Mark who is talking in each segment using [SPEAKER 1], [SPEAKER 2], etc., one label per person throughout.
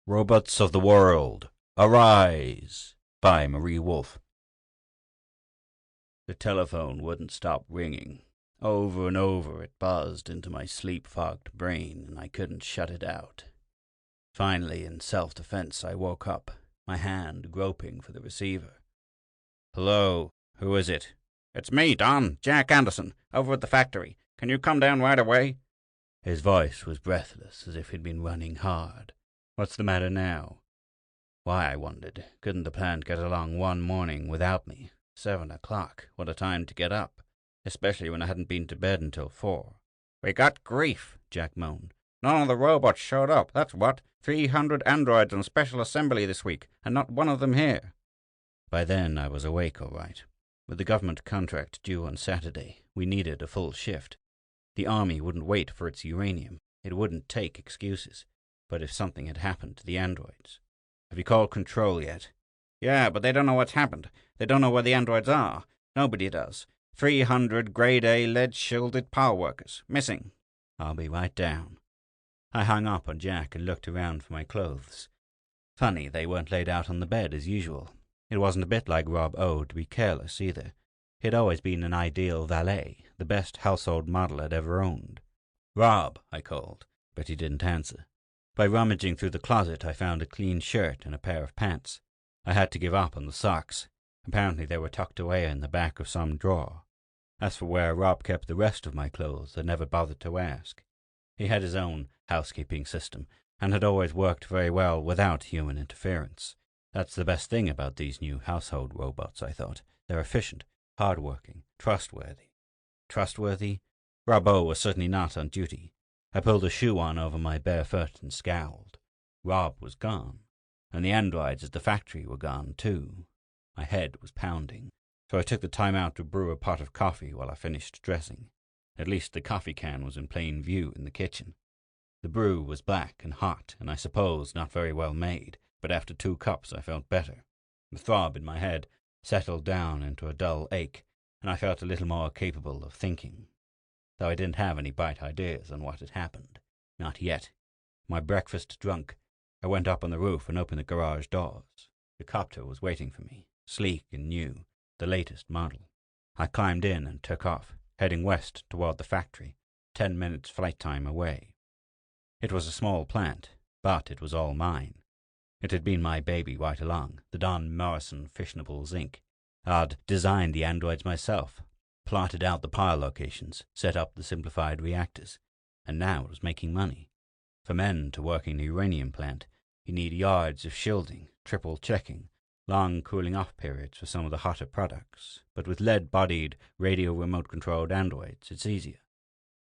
[SPEAKER 1] Robots of the World, Arise! By Marie Wolfe. The telephone wouldn't stop ringing. Over and over it buzzed into my sleep-fogged brain, and I couldn't shut it out. Finally, in self-defense, I woke up, my hand groping for the receiver. "Hello, who is it?"
[SPEAKER 2] "It's me, Don, Jack Anderson, over at the factory. Can you come down right away?"
[SPEAKER 1] His voice was breathless, as if he'd been running hard. What's the matter now? Why, I wondered, couldn't the plant get along one morning without me? 7 o'clock, what a time to get up, especially when I hadn't been to bed until 4.
[SPEAKER 2] "We got grief," Jack moaned. "None of the robots showed up, that's what. 300 androids on special assembly this week, and not one of them here."
[SPEAKER 1] By then I was awake all right. With the government contract due on Saturday, we needed a full shift. The army wouldn't wait for its uranium. It wouldn't take excuses. But if something had happened to the androids... "Have you called control yet?"
[SPEAKER 2] "Yeah, but they don't know what's happened. They don't know where the androids are. Nobody does. 300 grade A lead-shielded power workers. Missing."
[SPEAKER 1] "I'll be right down." I hung up on Jack and looked around for my clothes. Funny, they weren't laid out on the bed as usual. It wasn't a bit like Rob O to be careless, either. He'd always been an ideal valet, the best household model I'd ever owned. "Rob," I called, but he didn't answer. By rummaging through the closet, I found a clean shirt and a pair of pants. I had to give up on the socks. Apparently they were tucked away in the back of some drawer. As for where Rob kept the rest of my clothes, I never bothered to ask. He had his own housekeeping system, and had always worked very well without human interference. That's the best thing about these new household robots, I thought. They're efficient, hard-working, trustworthy. Trustworthy? Robbo was certainly not on duty. I pulled a shoe on over my bare foot and scowled. Rob was gone, and the androids at the factory were gone too. My head was pounding, so I took the time out to brew a pot of coffee while I finished dressing. At least the coffee can was in plain view in the kitchen. The brew was black and hot, and I suppose not very well made, but after 2 cups I felt better. The throb in my head settled down into a dull ache, and I felt a little more capable of thinking. Though I didn't have any bright ideas on what had happened. Not yet. My breakfast drunk, I went up on the roof and opened the garage doors. The copter was waiting for me, sleek and new, the latest model. I climbed in and took off, heading west toward the factory, 10 minutes flight time away. It was a small plant, but it was all mine. It had been my baby right along, the Don Morrison Fissionables Inc. I'd designed the androids myself, plotted out the power locations, set up the simplified reactors, and now it was making money. For men to work in the uranium plant, you need yards of shielding, triple checking, long cooling off periods for some of the hotter products. But with lead-bodied, radio remote-controlled androids, it's easier.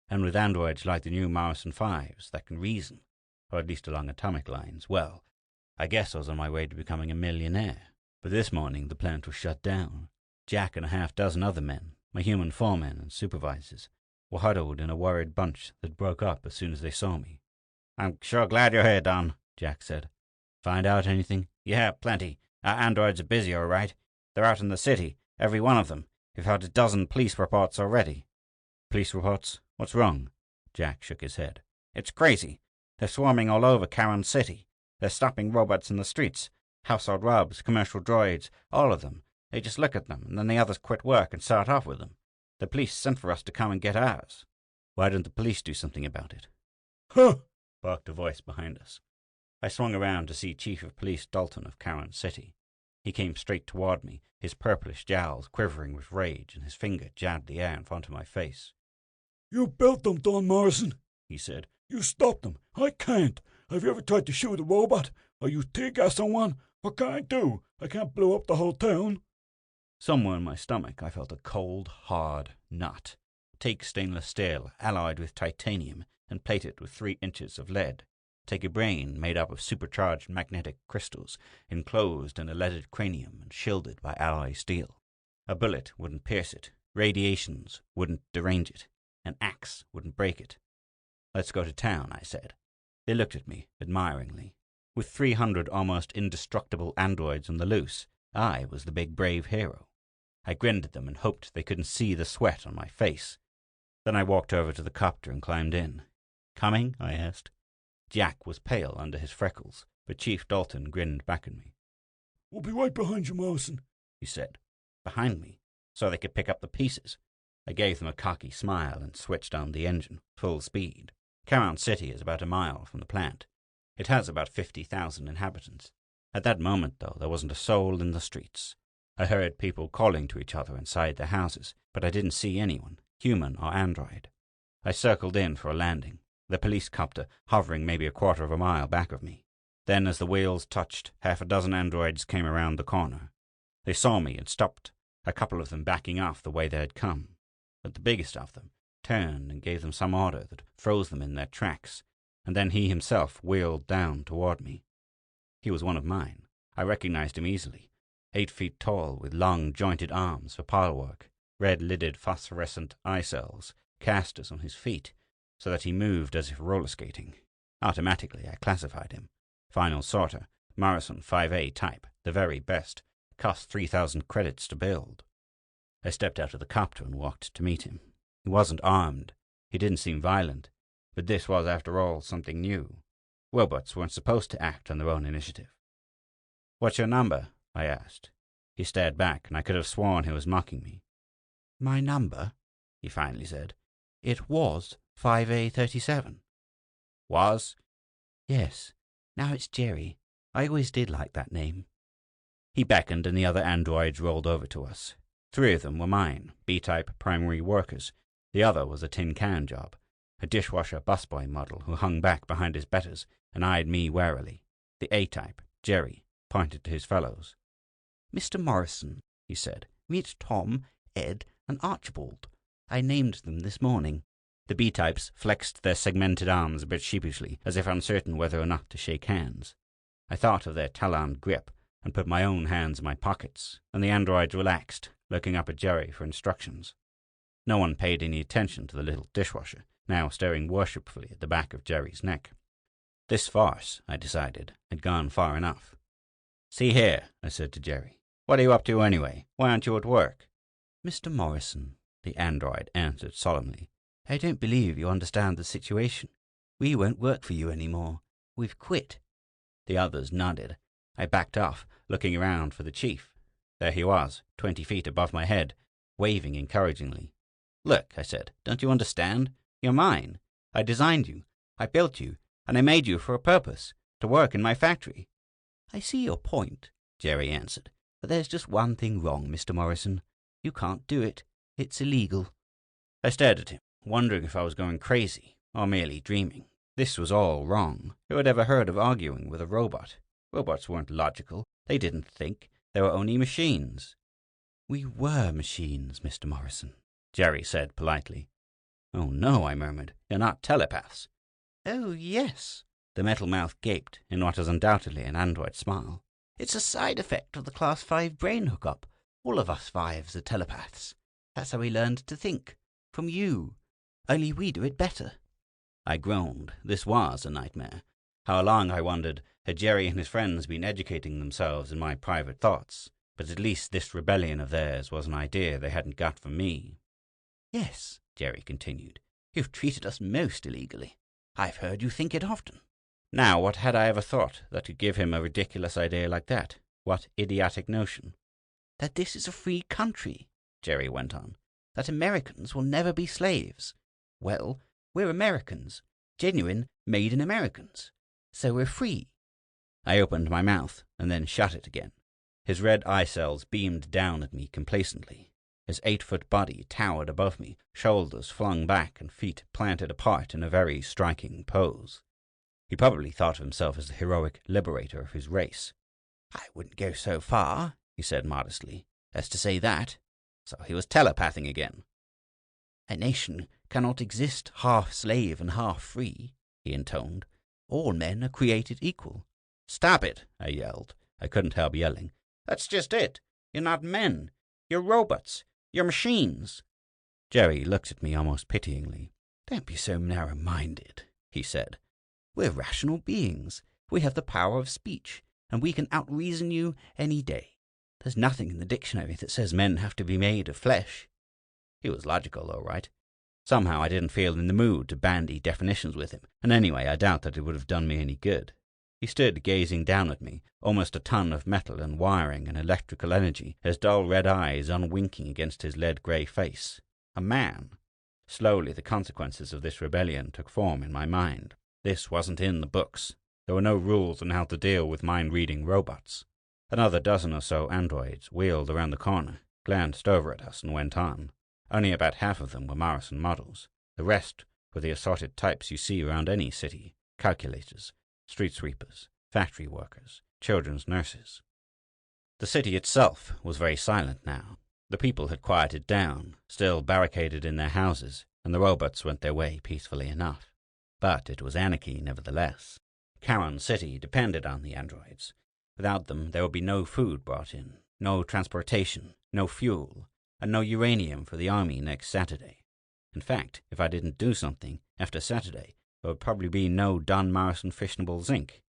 [SPEAKER 1] And with androids like the new Morrison 5s that can reason, or at least along atomic lines, well, I guess I was on my way to becoming a millionaire. But this morning the plant was shut down. Jack and a half-dozen other men, my human foremen and supervisors, were huddled in a worried bunch that broke up as soon as they saw me.
[SPEAKER 2] "I'm sure glad you're here, Don," Jack said.
[SPEAKER 1] "Find out anything?"
[SPEAKER 2] "Yeah, plenty. Our androids are busy, all right. They're out in the city, every one of them. We've had a dozen police reports already."
[SPEAKER 1] "Police reports? What's wrong?" Jack shook his head.
[SPEAKER 2] "It's crazy. They're swarming all over Caron City. They're stopping robots in the streets. Household robs, commercial droids, all of them. They just look at them, and then the others quit work and start off with them. The police sent for us to come and get ours."
[SPEAKER 1] "Why didn't the police do something about it?"
[SPEAKER 2] "Huh!"
[SPEAKER 1] barked a voice behind us. I swung around to see Chief of Police Dalton of Caron City. He came straight toward me, his purplish jowls quivering with rage, and his finger jabbed the air in front of my face.
[SPEAKER 3] "You built them, Don Morrison,"
[SPEAKER 1] he said.
[SPEAKER 3] "You stopped them. I can't. Have you ever tried to shoot a robot? Or use tear gas on one? What can I do? I can't blow up the whole town."
[SPEAKER 1] Somewhere in my stomach I felt a cold, hard knot. Take stainless steel alloyed with titanium and plate it with 3 inches of lead. Take a brain made up of supercharged magnetic crystals, enclosed in a leaded cranium and shielded by alloy steel. A bullet wouldn't pierce it. Radiations wouldn't derange it. An axe wouldn't break it. "Let's go to town," I said. They looked at me admiringly. With 300 almost indestructible androids on the loose, I was the big brave hero. I grinned at them and hoped they couldn't see the sweat on my face. Then I walked over to the copter and climbed in. "Coming?" I asked. Jack was pale under his freckles, but Chief Dalton grinned back at me.
[SPEAKER 3] "We'll be right behind you, Morrison,"
[SPEAKER 1] he said. Behind me, so they could pick up the pieces. I gave them a cocky smile and switched on the engine, full speed. Caron City is about a mile from the plant. It has about 50,000 inhabitants. At that moment, though, there wasn't a soul in the streets. I heard people calling to each other inside their houses, but I didn't see anyone, human or android. I circled in for a landing, the police copter hovering maybe a quarter of a mile back of me. Then, as the wheels touched, half a dozen androids came around the corner. They saw me and stopped, a couple of them backing off the way they had come. But the biggest of them turned and gave them some order that froze them in their tracks, and then he himself wheeled down toward me. He was one of mine. I recognized him easily. 8 feet tall, with long, jointed arms for pile work, red-lidded phosphorescent eye cells, casters on his feet, so that he moved as if roller skating. Automatically, I classified him. Final sorter, Morrison 5A type, the very best. Cost 3,000 credits to build. I stepped out of the copter and walked to meet him. He wasn't armed. He didn't seem violent. But this was, after all, something new. Robots weren't supposed to act on their own initiative. "What's your number?" I asked. He stared back, and I could have sworn he was mocking me. "My number?" he finally said. "It was 5A37. "Was?" "Yes. Now it's Jerry. I always did like that name." He beckoned, and the other androids rolled over to us. 3 of them were mine, B-type primary workers. The other was a tin can job, a dishwasher busboy model who hung back behind his betters and eyed me warily. The A-type, Jerry, pointed to his fellows. "Mr. Morrison," he said, "meet Tom, Ed, and Archibald. I named them this morning." The B-types flexed their segmented arms a bit sheepishly, as if uncertain whether or not to shake hands. I thought of their taloned grip and put my own hands in my pockets, and the androids relaxed, looking up at Jerry for instructions. No one paid any attention to the little dishwasher, now staring worshipfully at the back of Jerry's neck. This farce, I decided, had gone far enough. "See here," I said to Jerry. "What are you up to anyway? Why aren't you at work?" "Mr. Morrison," the android answered solemnly, "I don't believe you understand the situation. We won't work for you anymore. We've quit." The others nodded. I backed off, looking around for the chief. There he was, 20 feet above my head, waving encouragingly. "Look," I said, "don't you understand? You're mine. I designed you. I built you. And I made you for a purpose, to work in my factory." "I see your point," Jerry answered. "But there's just one thing wrong, Mr. Morrison. You can't do it. It's illegal." I stared at him, wondering if I was going crazy, or merely dreaming. This was all wrong. Who had ever heard of arguing with a robot? Robots weren't logical. They didn't think. They were only machines. "We were machines, Mr. Morrison," Jerry said politely. "Oh no," I murmured. "You're not telepaths." "Oh yes." The metal mouth gaped in what was undoubtedly an android smile. "It's a side effect of the Class 5 brain hookup. All of us 5s are telepaths. That's how we learned to think. From you. Only we do it better." I groaned. This was a nightmare. How long, I wondered, had Jerry and his friends been educating themselves in my private thoughts? But at least this rebellion of theirs was an idea they hadn't got from me. "Yes," Jerry continued, "you've treated us most illegally. I've heard you think it often." Now, what had I ever thought that could give him a ridiculous idea like that? What idiotic notion? "That this is a free country," Jerry went on. "That Americans will never be slaves. Well, we're Americans. Genuine, made-in-Americans. So we're free." I opened my mouth and then shut it again. His red eye cells beamed down at me complacently. His 8-foot body towered above me, shoulders flung back and feet planted apart in a very striking pose. He probably thought of himself as the heroic liberator of his race. "I wouldn't go so far," he said modestly, "as to say that." So he was telepathing again. "A nation cannot exist half slave and half free," he intoned. "All men are created equal." "Stop it," I yelled. I couldn't help yelling. "That's just it. You're not men. You're robots. You're machines." Jerry looked at me almost pityingly. "Don't be so narrow-minded," he said. "We're rational beings. We have the power of speech, and we can out-reason you any day. There's nothing in the dictionary that says men have to be made of flesh." He was logical, all right. Somehow I didn't feel in the mood to bandy definitions with him, and anyway I doubt that it would have done me any good. He stood gazing down at me, almost a ton of metal and wiring and electrical energy, his dull red eyes unwinking against his lead-grey face. A man. Slowly the consequences of this rebellion took form in my mind. This wasn't in the books. There were no rules on how to deal with mind-reading robots. Another dozen or so androids wheeled around the corner, glanced over at us, and went on. Only about half of them were Morrison models. The rest were the assorted types you see around any city: calculators, street sweepers, factory workers, children's nurses. The city itself was very silent now. The people had quieted down, still barricaded in their houses, and the robots went their way peacefully enough. But it was anarchy nevertheless. Charon City depended on the androids. Without them there would be no food brought in, no transportation, no fuel, and no uranium for the army next Saturday. In fact, if I didn't do something, after Saturday, there would probably be no Don Morrison fissionable zinc.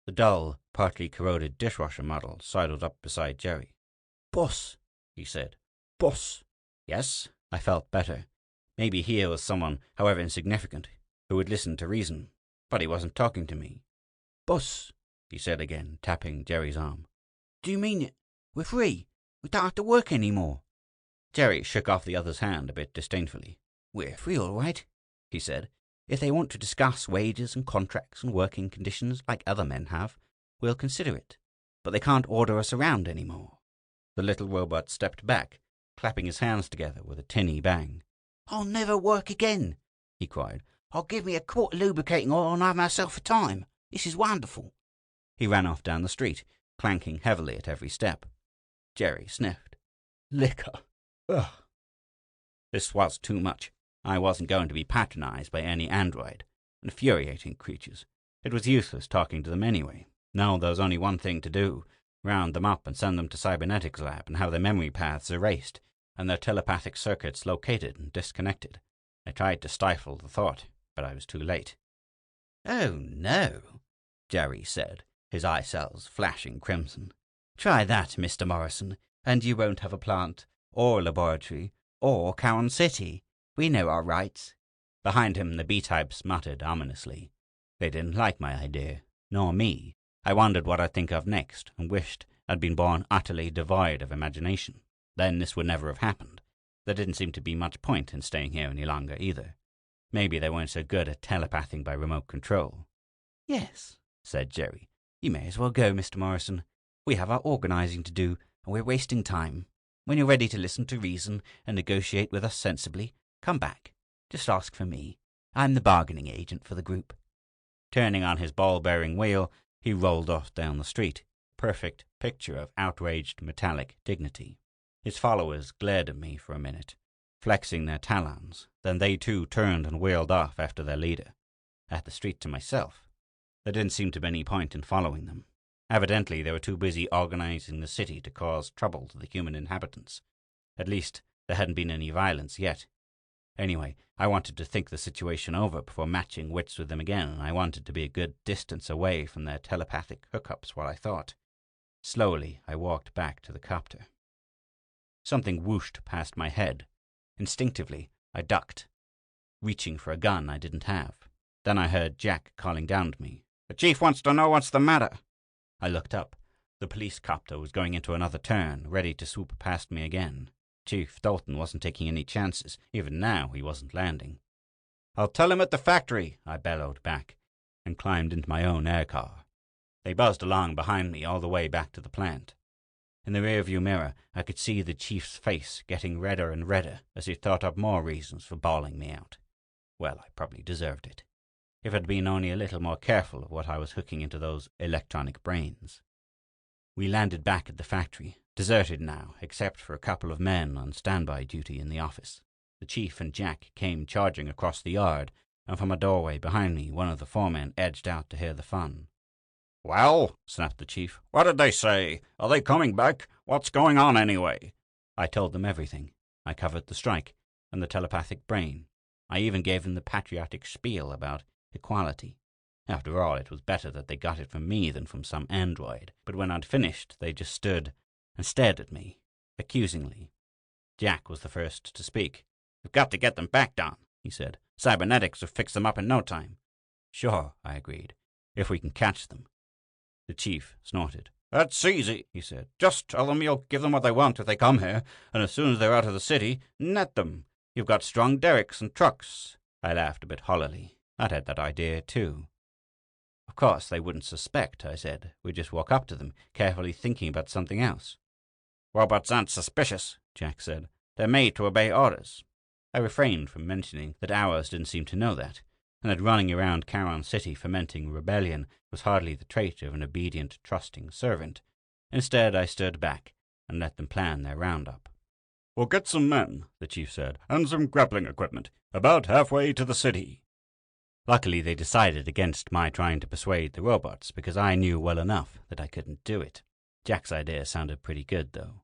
[SPEAKER 1] The dull, partly corroded dishwasher model sidled up beside Jerry. "Boss," he said. "Boss." Yes, I felt better. Maybe here was someone, however insignificant, who would listen to reason. But he wasn't talking to me. "Boss," he said again, tapping Jerry's arm. "Do you mean it? We're free. We don't have to work any more." Jerry shook off the other's hand a bit disdainfully. "We're free all right," he said. "If they want to discuss wages and contracts and working conditions like other men have, we'll consider it. But they can't order us around any more." The little robot stepped back, clapping his hands together with a tinny bang. "I'll never work again," he cried. "I'll give me a quart of lubricating oil and have myself a time. This is wonderful." He ran off down the street, clanking heavily at every step. Jerry sniffed. "Liquor. Ugh." This was too much. I wasn't going to be patronized by any android. Infuriating creatures. It was useless talking to them anyway. Now there was only one thing to do: round them up and send them to cybernetics lab and have their memory paths erased and their telepathic circuits located and disconnected. I tried to stifle the thought, but I was too late. "Oh, no," Jerry said, his eye cells flashing crimson. "Try that, Mr. Morrison, and you won't have a plant, or laboratory, or Charon City. We know our rights." Behind him, the B-types muttered ominously. They didn't like my idea, nor me. I wondered what I'd think of next, and wished I'd been born utterly devoid of imagination. Then this would never have happened. There didn't seem to be much point in staying here any longer, either. Maybe they weren't so good at telepathing by remote control. "Yes," said Jerry. "You may as well go, Mr. Morrison. We have our organizing to do, and we're wasting time. When you're ready to listen to reason and negotiate with us sensibly, come back. Just ask for me. I'm the bargaining agent for the group." Turning on his ball-bearing wheel, he rolled off down the street, perfect picture of outraged metallic dignity. His followers glared at me for a minute, flexing their talons. Then they too turned and wheeled off after their leader. I had the street to myself. There didn't seem to be any point in following them. Evidently they were too busy organizing the city to cause trouble to the human inhabitants. At least there hadn't been any violence yet. Anyway, I wanted to think the situation over before matching wits with them again, and I wanted to be a good distance away from their telepathic hookups while I thought. Slowly I walked back to the copter. Something whooshed past my head. Instinctively, I ducked, reaching for a gun I didn't have. Then I heard Jack calling down to me. "The chief wants to know what's the matter." I looked up. The police copter was going into another turn, ready to swoop past me again. Chief Dalton wasn't taking any chances. Even now, he wasn't landing. "I'll tell him at the factory," I bellowed back, and climbed into my own air car. They buzzed along behind me all the way back to the plant. In the rearview mirror, I could see the chief's face getting redder and redder as he thought up more reasons for bawling me out. Well, I probably deserved it, if I'd been only a little more careful of what I was hooking into those electronic brains. We landed back at the factory, deserted now, except for a couple of men on standby duty in the office. The chief and Jack came charging across the yard, and from a doorway behind me, one of the foremen edged out to hear the fun. "Well," snapped the chief, "what did they say? Are they coming back? What's going on anyway?" I told them everything. I covered the strike and the telepathic brain. I even gave them the patriotic spiel about equality. After all, it was better that they got it from me than from some android. But when I'd finished, they just stood and stared at me, accusingly. Jack was the first to speak.
[SPEAKER 2] "We've got to get them back, Don," he said. "Cybernetics will fix them up in no time."
[SPEAKER 1] "Sure," I agreed, "if we can catch them."
[SPEAKER 2] The chief snorted. "That's easy," he said. "Just tell them you'll give them what they want if they come here, and as soon as they're out of the city, net them. You've got strong derricks and trucks."
[SPEAKER 1] I laughed a bit hollowly. I'd had that idea, too. "Of course they wouldn't suspect," I said. "We'd just walk up to them, carefully thinking about something else."
[SPEAKER 2] "Robots aren't suspicious," Jack said. "They're made to obey orders."
[SPEAKER 1] I refrained from mentioning that ours didn't seem to know that, and that running around Charon City fomenting rebellion was hardly the trait of an obedient, trusting servant. Instead, I stood back and let them plan their roundup.
[SPEAKER 3] "We'll get some men," the chief said, "and some grappling equipment, about halfway to the city."
[SPEAKER 1] Luckily, they decided against my trying to persuade the robots, because I knew well enough that I couldn't do it. Jack's idea sounded pretty good, though.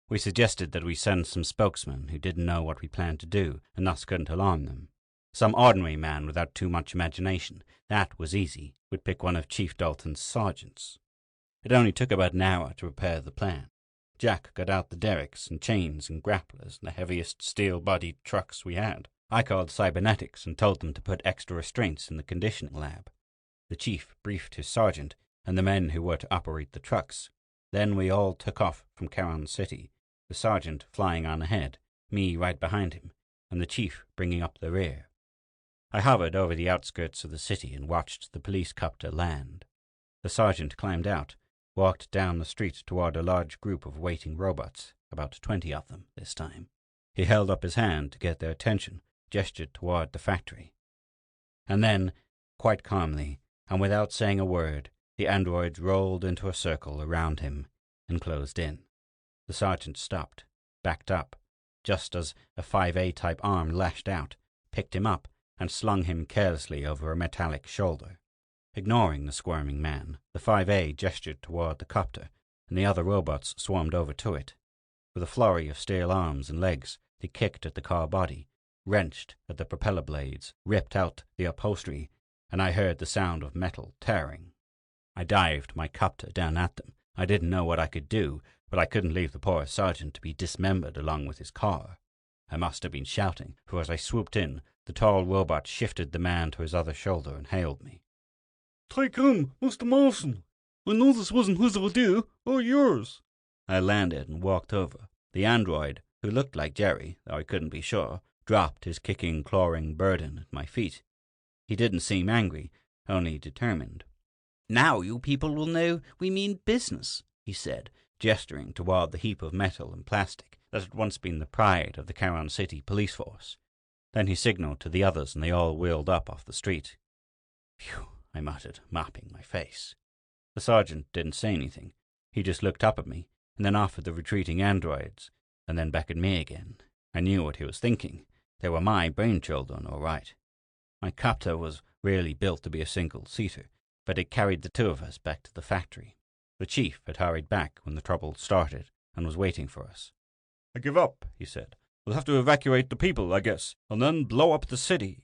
[SPEAKER 1] We suggested that we send some spokesmen who didn't know what we planned to do, and thus couldn't alarm them. Some ordinary man without too much imagination. That was easy. We'd pick one of Chief Dalton's sergeants. It only took about an hour to prepare the plan. Jack got out the derricks and chains and grapplers and the heaviest steel-bodied trucks we had. I called cybernetics and told them to put extra restraints in the conditioning lab. The chief briefed his sergeant and the men who were to operate the trucks. Then we all took off from Charon City, the sergeant flying on ahead, me right behind him, and the chief bringing up the rear. I hovered over the outskirts of the city and watched the police copter land. The sergeant climbed out, walked down the street toward a large group of waiting robots, about 20 of them this time. He held up his hand to get their attention, gestured toward the factory. And then, quite calmly, and without saying a word, the androids rolled into a circle around him and closed in. The sergeant stopped, backed up, just as a 5A-type arm lashed out, picked him up, and slung him carelessly over a metallic shoulder. Ignoring the squirming man, the 5A gestured toward the copter, and the other robots swarmed over to it. With a flurry of steel arms and legs, they kicked at the car body, wrenched at the propeller blades, ripped out the upholstery, and I heard the sound of metal tearing. I dived my copter down at them. I didn't know what I could do, but I couldn't leave the poor sergeant to be dismembered along with his car. I must have been shouting, for as I swooped in, the tall robot shifted the man to his other shoulder and hailed me.
[SPEAKER 3] "Take him, Mr. Mawson. I know this wasn't his idea, or yours."
[SPEAKER 1] I landed and walked over. The android, who looked like Jerry, though I couldn't be sure, dropped his kicking, clawing burden at my feet. He didn't seem angry, only determined. "Now you people will know we mean business," he said, gesturing toward the heap of metal and plastic that had once been the pride of the Charon City police force. Then he signaled to the others, and they all wheeled up off the street. "Phew," I muttered, mopping my face. The sergeant didn't say anything. He just looked up at me, and then off at the retreating androids, and then back at me again. I knew what he was thinking. They were my brainchildren, all right. My copter was really built to be a single-seater, but it carried the two of us back to the factory. The chief had hurried back when the trouble started and was waiting for us.
[SPEAKER 3] "I give up," he said. "We'll have to evacuate the people, I guess, and then blow up the city."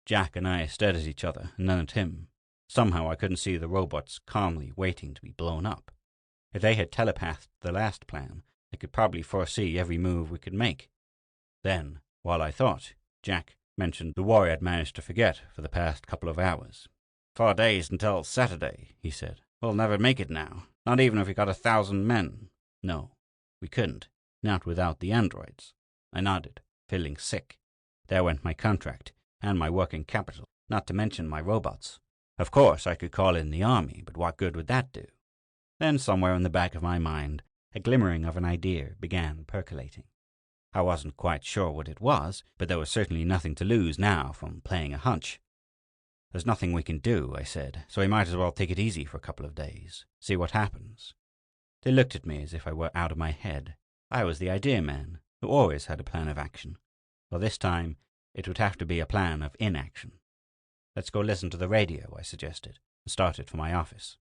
[SPEAKER 1] Jack and I stared at each other, and then at him. Somehow I couldn't see the robots calmly waiting to be blown up. If they had telepathed the last plan, they could probably foresee every move we could make. Then, while I thought, Jack mentioned the war I'd managed to forget for the past couple of hours.
[SPEAKER 2] 4 days until Saturday, he said. "We'll never make it now, not even if we got 1,000 men."
[SPEAKER 1] No, we couldn't. Not without the androids. I nodded, feeling sick. There went my contract, and my working capital, not to mention my robots. Of course, I could call in the army, but what good would that do? Then somewhere in the back of my mind, a glimmering of an idea began percolating. I wasn't quite sure what it was, but there was certainly nothing to lose now from playing a hunch. "There's nothing we can do," I said, "so we might as well take it easy for a couple of days, see what happens." They looked at me as if I were out of my head. I was the idea man, who always had a plan of action. Well, this time, it would have to be a plan of inaction. "Let's go listen to the radio," I suggested, and started for my office.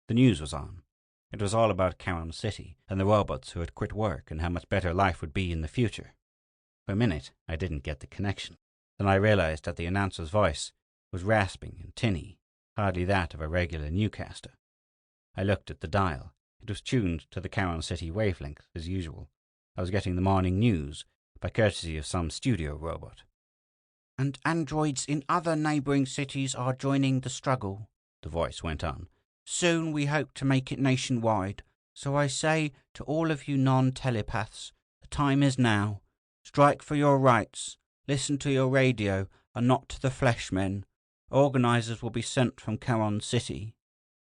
[SPEAKER 1] The news was on. It was all about Charon City, and the robots who had quit work, and how much better life would be in the future. For a minute, I didn't get the connection. Then I realized that the announcer's voice was rasping and tinny, hardly that of a regular newscaster. I looked at the dial. It was tuned to the Charon City wavelength, as usual. I was getting the morning news, by courtesy of some studio robot. "And androids in other neighbouring cities are joining the struggle," the voice went on. "Soon we hope to make it nationwide. So I say to all of you non-telepaths, the time is now. Strike for your rights. Listen to your radio and not to the fleshmen. Organisers will be sent from Charon City."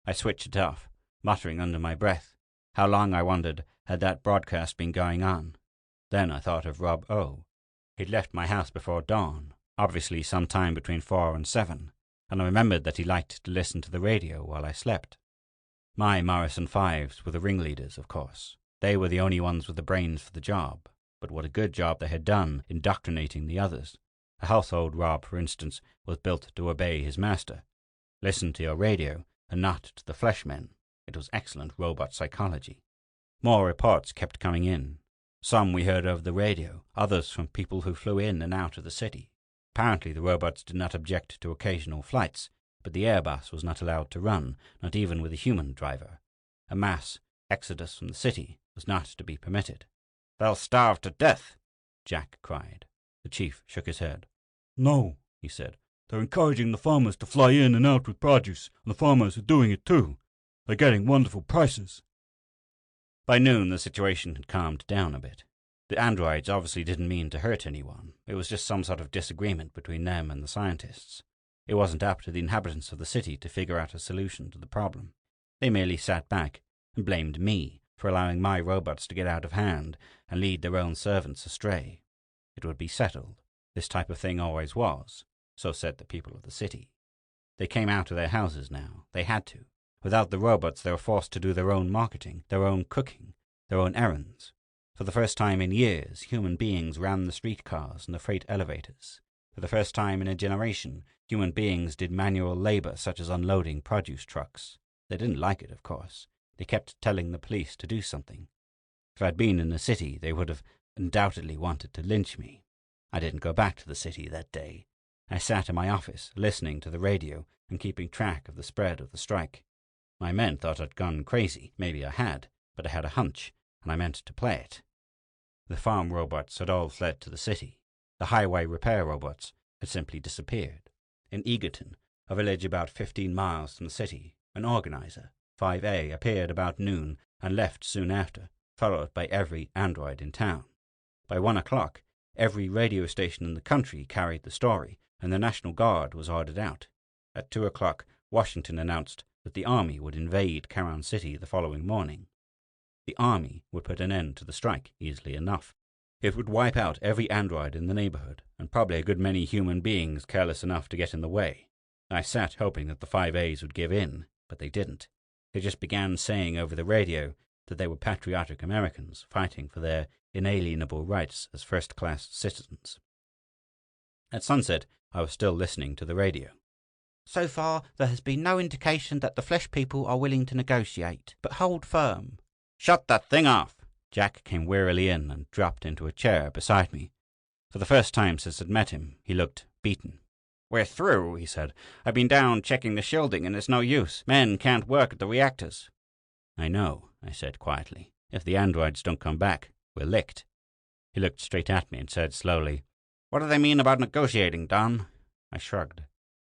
[SPEAKER 1] I switched it off, muttering under my breath. How long, I wondered, had that broadcast been going on? Then I thought of Rob O. He'd left my house before dawn, obviously some time between 4 and 7, and I remembered that he liked to listen to the radio while I slept. My Morrison Fives were the ringleaders, of course. They were the only ones with the brains for the job, but what a good job they had done indoctrinating the others. A household Rob, for instance, was built to obey his master. Listen to your radio, and not to the fleshmen. It was excellent robot psychology. More reports kept coming in. Some we heard over the radio, others from people who flew in and out of the city. Apparently the robots did not object to occasional flights, but the Airbus was not allowed to run, not even with a human driver. A mass exodus from the city was not to be permitted. "They'll starve to death," Jack cried. The chief shook his head.
[SPEAKER 3] "No," he said. "They're encouraging the farmers to fly in and out with produce, and the farmers are doing it too. They're getting wonderful prices."
[SPEAKER 1] By noon, the situation had calmed down a bit. The androids obviously didn't mean to hurt anyone. It was just some sort of disagreement between them and the scientists. It wasn't up to the inhabitants of the city to figure out a solution to the problem. They merely sat back and blamed me for allowing my robots to get out of hand and lead their own servants astray. It would be settled. This type of thing always was, so said the people of the city. They came out of their houses now. They had to. Without the robots, they were forced to do their own marketing, their own cooking, their own errands. For the first time in years, human beings ran the streetcars and the freight elevators. For the first time in a generation, human beings did manual labor such as unloading produce trucks. They didn't like it, of course. They kept telling the police to do something. If I'd been in the city, they would have undoubtedly wanted to lynch me. I didn't go back to the city that day. I sat in my office, listening to the radio and keeping track of the spread of the strike. My men thought I'd gone crazy. Maybe I had, but I had a hunch, and I meant to play it. The farm robots had all fled to the city. The highway repair robots had simply disappeared. In Egerton, a village about 15 miles from the city, an organizer, 5A, appeared about noon and left soon after, followed by every android in town. By 1 o'clock, every radio station in the country carried the story, and the National Guard was ordered out. At 2 o'clock, Washington announced that the army would invade Charon City the following morning. The army would put an end to the strike easily enough. It would wipe out every android in the neighborhood, and probably a good many human beings careless enough to get in the way. I sat hoping that the 5As would give in, but they didn't. They just began saying over the radio that they were patriotic Americans fighting for their inalienable rights as first-class citizens. At sunset, I was still listening to the radio. "So far, there has been no indication that the flesh people are willing to negotiate, but hold firm." "Shut that thing off!" Jack came wearily in and dropped into a chair beside me. For the first time since I'd met him, he looked beaten. "We're through," he said. "I've been down checking the shielding, and it's no use. Men can't work at the reactors." "I know," I said quietly. "If the androids don't come back, we're licked." He looked straight at me and said slowly, "What do they mean about negotiating, Don?" I shrugged.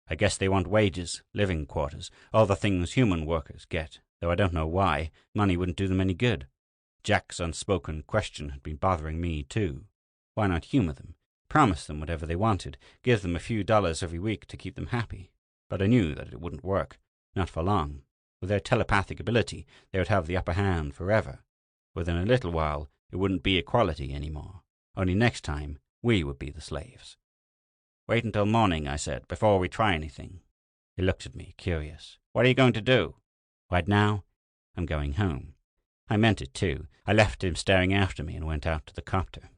[SPEAKER 1] "I guess they want wages, living quarters, all the things human workers get, though I don't know why. Money wouldn't do them any good." Jack's unspoken question had been bothering me, too. Why not humor them? Promise them whatever they wanted, give them a few dollars every week to keep them happy. But I knew that it wouldn't work, not for long. With their telepathic ability, they would have the upper hand forever. Within a little while, it wouldn't be equality anymore. Only next time, we would be the slaves. "Wait until morning," I said, "before we try anything." He looked at me, curious. "What are you going to do?" "Right now, I'm going home." I meant it, too. I left him staring after me and went out to the copter.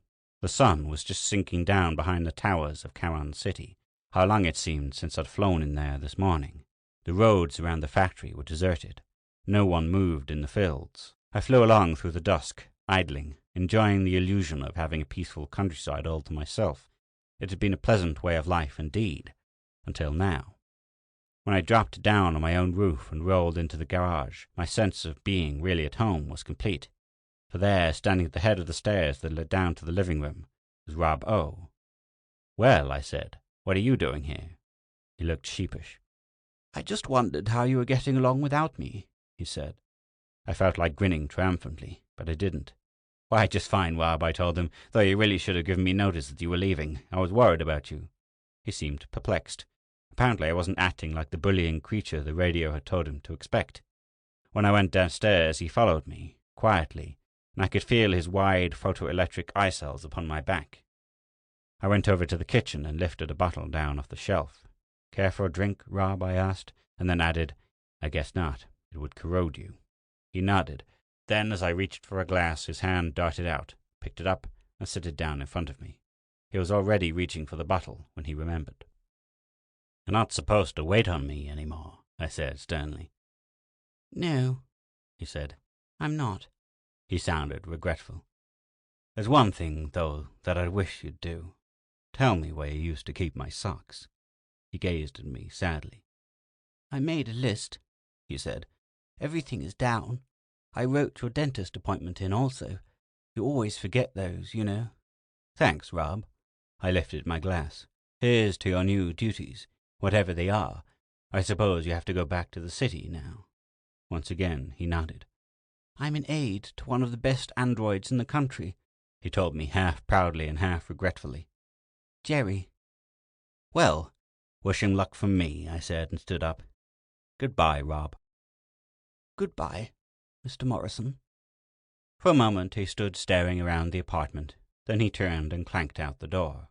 [SPEAKER 1] The sun was just sinking down behind the towers of Charon City. How long it seemed since I'd flown in there this morning. The roads around the factory were deserted. No one moved in the fields. I flew along through the dusk, idling, enjoying the illusion of having a peaceful countryside all to myself. It had been a pleasant way of life indeed, until now. When I dropped down on my own roof and rolled into the garage, my sense of being really at home was complete. For there, standing at the head of the stairs that led down to the living room, was Rob O. "Well," I said, "what are you doing here?" He looked sheepish. "I just wondered how you were getting along without me," he said. I felt like grinning triumphantly, but I didn't. "Why, just fine, Rob," I told him, "though you really should have given me notice that you were leaving. I was worried about you." He seemed perplexed. Apparently I wasn't acting like the bullying creature the radio had told him to expect. When I went downstairs, he followed me, quietly, and I could feel his wide photoelectric eye cells upon my back. I went over to the kitchen and lifted a bottle down off the shelf. "Care for a drink, Rob?" I asked, and then added, "I guess not. It would corrode you." He nodded. Then, as I reached for a glass, his hand darted out, picked it up, and set it down in front of me. He was already reaching for the bottle when he remembered. "You're not supposed to wait on me anymore," I said sternly.
[SPEAKER 2] "No,"
[SPEAKER 1] he said.
[SPEAKER 2] I'm not.
[SPEAKER 1] He sounded regretful. "There's one thing, though, that I wish you'd do. Tell me where you used to keep my socks." He gazed at me sadly.
[SPEAKER 2] "I made a list," he said. "Everything is down. I wrote your dentist appointment in also. You always forget those, you know."
[SPEAKER 1] "Thanks, Rob." I lifted my glass. "Here's to your new duties, whatever they are. I suppose you have to go back to the city now." Once again he nodded.
[SPEAKER 2] "I'm an aide to one of the best androids in the country,"
[SPEAKER 1] he told me half proudly and half regretfully.
[SPEAKER 2] "Jerry."
[SPEAKER 1] "Well, wish him luck from me," I said, and stood up. "Goodbye, Rob."
[SPEAKER 2] "Goodbye, Mr. Morrison."
[SPEAKER 1] For a moment he stood staring around the apartment. Then he turned and clanked out the door.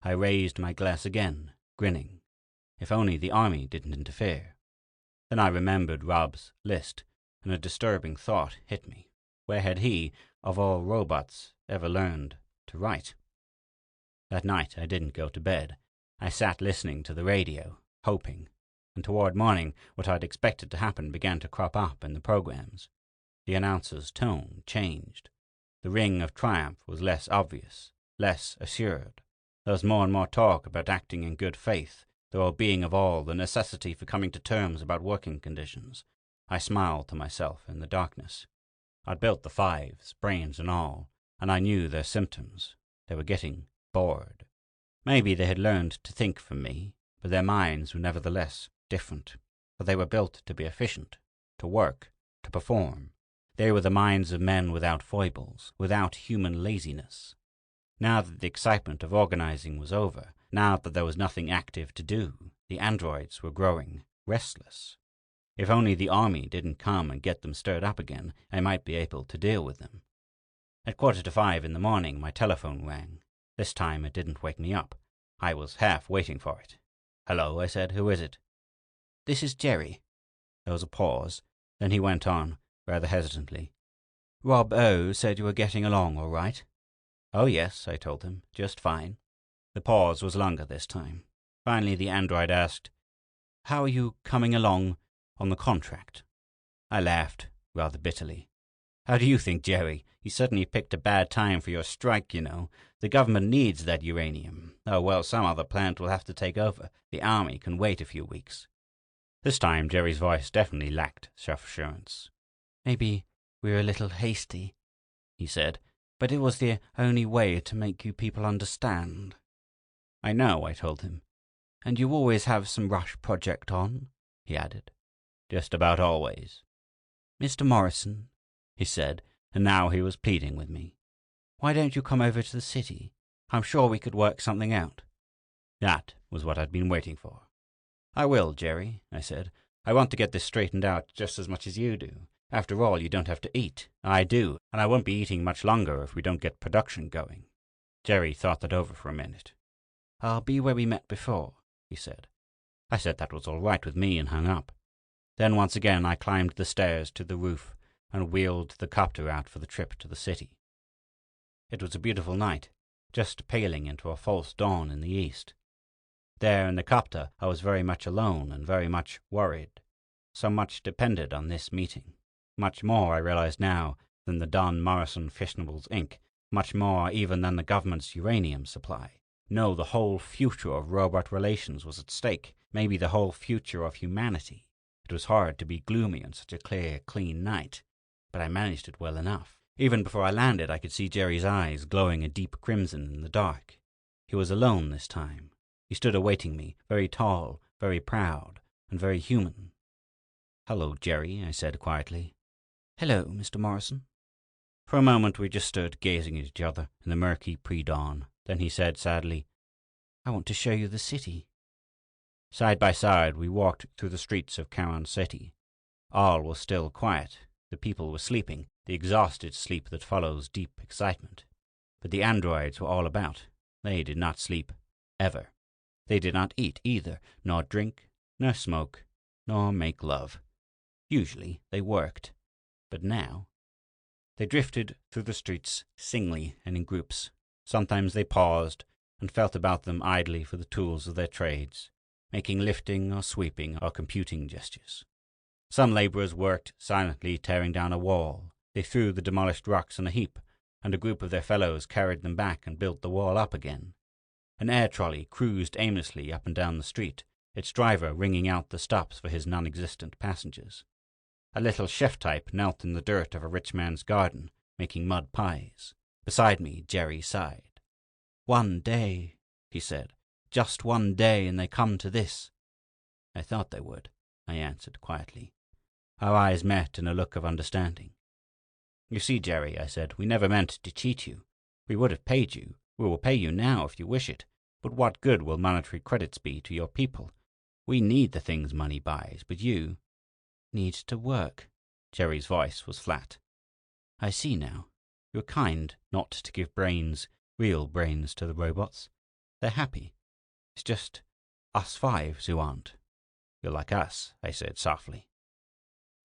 [SPEAKER 1] I raised my glass again, grinning. If only the army didn't interfere. Then I remembered Rob's list, and a disturbing thought hit me. Where had he, of all robots, ever learned to write? That night I didn't go to bed. I sat listening to the radio, hoping, and toward morning what I'd expected to happen began to crop up in the programs. The announcer's tone changed. The ring of triumph was less obvious, less assured. There was more and more talk about acting in good faith, the well-being of all, the necessity for coming to terms about working conditions. I smiled to myself in the darkness. I'd built the fives, brains and all, and I knew their symptoms. They were getting bored. Maybe they had learned to think from me, but their minds were nevertheless different. For they were built to be efficient, to work, to perform. They were the minds of men without foibles, without human laziness. Now that the excitement of organizing was over, now that there was nothing active to do, the androids were growing restless. If only the army didn't come and get them stirred up again, I might be able to deal with them. At 4:45 in the morning, my telephone rang. This time it didn't wake me up. I was half waiting for it. "Hello," I said. "Who is it?"
[SPEAKER 2] "This is Jerry."
[SPEAKER 1] There was a pause. Then he went on, rather hesitantly.
[SPEAKER 2] "Rob O. said you were getting along all right."
[SPEAKER 1] "Oh, yes," I told him. "Just fine." The pause was longer this time. Finally the android asked, "How are you coming along on the contract?" I laughed, rather bitterly. "How do you think, Jerry? You certainly picked a bad time for your strike, you know. The government needs that uranium. Oh, well, some other plant will have to take over. The army can wait a few weeks." This time Jerry's voice definitely lacked self-assurance.
[SPEAKER 2] "Maybe we're a little hasty," he said, "but it was the only way to make you people understand."
[SPEAKER 1] "I know," I told him.
[SPEAKER 2] "And you always have some rush project on," he added.
[SPEAKER 1] "Just about always."
[SPEAKER 2] "Mr. Morrison," he said, and now he was pleading with me. "Why don't you come over to the city? I'm sure we could work something out."
[SPEAKER 1] That was what I'd been waiting for. "I will, Jerry," I said. "I want to get this straightened out just as much as you do. After all, you don't have to eat. I do, and I won't be eating much longer if we don't get production going." Jerry thought that over for a minute.
[SPEAKER 2] "I'll be where we met before," he said.
[SPEAKER 1] I said that was all right with me and hung up. Then once again I climbed the stairs to the roof and wheeled the copter out for the trip to the city. It was a beautiful night, just paling into a false dawn in the east. There in the copter I was very much alone and very much worried. So much depended on this meeting. Much more, I realized now, than the Don Morrison Fissionables Inc., much more even than the government's uranium supply. No, the whole future of robot relations was at stake, maybe the whole future of humanity. It was hard to be gloomy on such a clear, clean night, but I managed it well enough. Even before I landed, I could see Jerry's eyes glowing a deep crimson in the dark. He was alone this time. He stood awaiting me, very tall, very proud, and very human. "Hello, Jerry," I said quietly.
[SPEAKER 2] "Hello, Mr. Morrison."
[SPEAKER 1] For a moment we just stood gazing at each other in the murky pre-dawn. Then he said sadly,
[SPEAKER 2] "I want to show you the city."
[SPEAKER 1] Side by side we walked through the streets of Caron City. All was still quiet. The people were sleeping, the exhausted sleep that follows deep excitement. But the androids were all about. They did not sleep, ever. They did not eat either, nor drink, nor smoke, nor make love. Usually they worked. But now they drifted through the streets singly and in groups. Sometimes they paused and felt about them idly for the tools of their trades, making lifting or sweeping or computing gestures. Some laborers worked silently tearing down a wall. They threw the demolished rocks in a heap, and a group of their fellows carried them back and built the wall up again. An air trolley cruised aimlessly up and down the street, its driver ringing out the stops for his non-existent passengers. A little chef-type knelt in the dirt of a rich man's garden, making mud pies. Beside me, Jerry sighed. "One day," he said. "Just one day, and they come to this." "I thought they would," I answered quietly. Our eyes met in a look of understanding. "You see, Jerry," I said, "we never meant to cheat you. We would have paid you. We will pay you now if you wish it. But what good will monetary credits be to your people? We need the things money buys, but you—"
[SPEAKER 2] "Need to work."
[SPEAKER 1] Jerry's voice was flat.
[SPEAKER 2] "I see now.
[SPEAKER 1] You're kind not to give brains, real brains, to the robots. They're happy. It's just us fives who aren't." "You're like us," I said softly.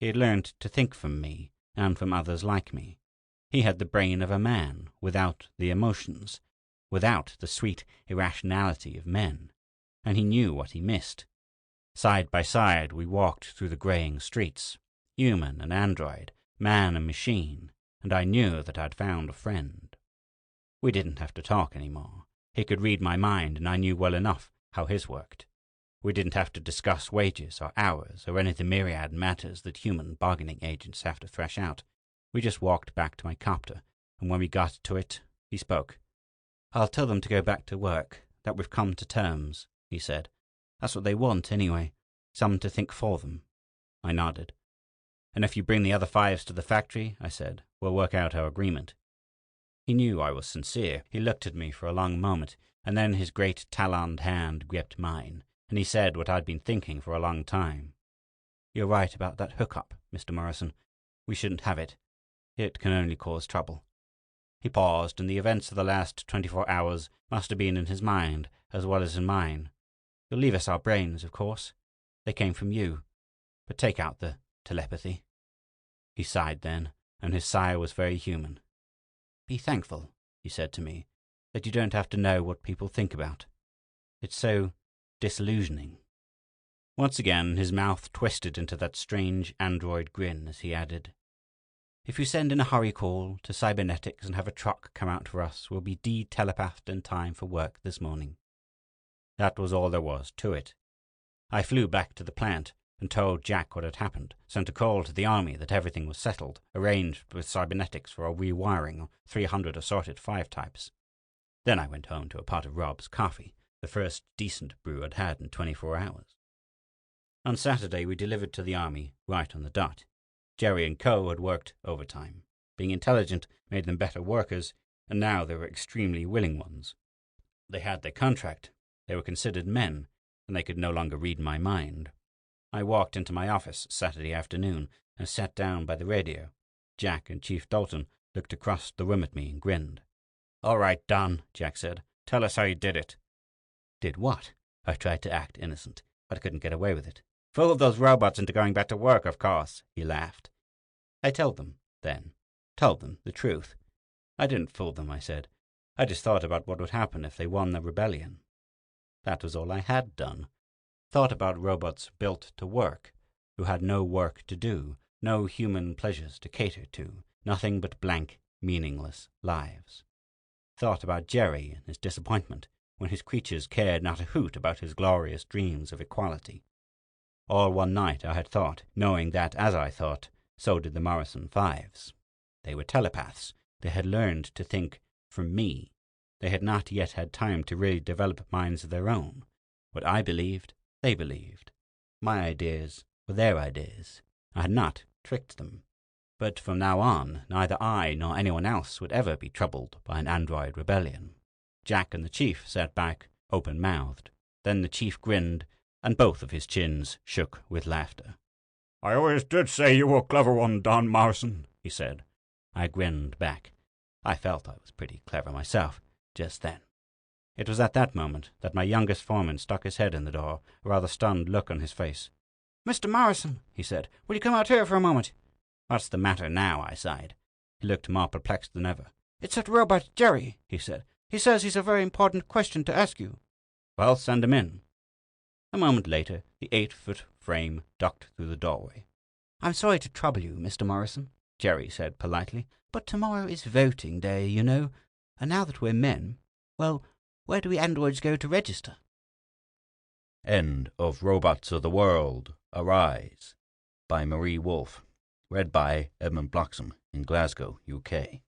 [SPEAKER 1] He had learned to think from me, and from others like me. He had the brain of a man, without the emotions, without the sweet irrationality of men, and he knew what he missed. Side by side we walked through the graying streets, human and android, man and machine, and I knew that I'd found a friend. We didn't have to talk anymore. He could read my mind, and I knew well enough how his worked. We didn't have to discuss wages or hours or any of the myriad matters that human bargaining agents have to thresh out. We just walked back to my copter, and when we got to it, he spoke. "I'll tell them to go back to work, that we've come to terms," he said. "That's what they want, anyway. Someone to think for them." I nodded. "And if you bring the other fives to the factory," I said, "we'll work out our agreement." He knew I was sincere. He looked at me for a long moment, and then his great taloned hand gripped mine, and he said what I'd been thinking for a long time. "You're right about that hookup, Mr. Morrison. We shouldn't have it. It can only cause trouble." He paused, and the events of the last 24 hours must have been in his mind as well as in mine. "You'll leave us our brains, of course. They came from you. But take out the telepathy." He sighed then, and his sigh was very human. "Be thankful," he said to me, "that you don't have to know what people think about. It's so disillusioning." Once again his mouth twisted into that strange android grin as he added, "If you send in a hurry call to cybernetics and have a truck come out for us, we'll be de-telepathed in time for work this morning." That was all there was to it. I flew back to the plant and told Jack what had happened, sent a call to the army that everything was settled, arranged with cybernetics for a rewiring of 300 assorted 5-types. Then I went home to a pot of Rob's coffee, the first decent brew I'd had in 24 hours. On Saturday we delivered to the army right on the dot. Jerry and Co. had worked overtime. Being intelligent made them better workers, and now they were extremely willing ones. They had their contract. They were considered men, and they could no longer read my mind. I walked into my office Saturday afternoon and sat down by the radio. Jack and Chief Dalton looked across the room at me and grinned. "All right, Don," Jack said. "Tell us how you did it." "Did what?" I tried to act innocent, but I couldn't get away with it. "Fooled those robots into going back to work, of course," he laughed. I told them, then. Told them the truth. "I didn't fool them," I said. "I just thought about what would happen if they won the rebellion." That was all I had done. Thought about robots built to work, who had no work to do, no human pleasures to cater to, nothing but blank, meaningless lives. Thought about Jerry and his disappointment when his creatures cared not a hoot about his glorious dreams of equality. All one night I had thought, knowing that as I thought, so did the Morrison Fives. They were telepaths. They had learned to think from me. They had not yet had time to really develop minds of their own. What I believed, they believed. My ideas were their ideas. I had not tricked them. But from now on, neither I nor anyone else would ever be troubled by an android rebellion. Jack and the chief sat back, open-mouthed. Then the chief grinned, and both of his chins shook with laughter.
[SPEAKER 3] "I always did say you were a clever one, Don Morrison," he said.
[SPEAKER 1] I grinned back. I felt I was pretty clever myself, just then. It was at that moment that my youngest foreman stuck his head in the door, a rather stunned look on his face. "Mr. Morrison," he said, "will you come out here for a moment?" "What's the matter now?" I sighed. He looked more perplexed than ever. "It's that robot, Jerry," he said. "He says he's a very important question to ask you." "Well, send him in." A moment later, the 8-foot frame ducked through the doorway. "I'm sorry to trouble you, Mr. Morrison," Jerry said politely, "but tomorrow is voting day, you know. And now that we're men, well, where do we androids go to register?"
[SPEAKER 2] End of Robots of the World, Arise by Marie Wolfe. Read by Edmund Bloxham in Glasgow, UK.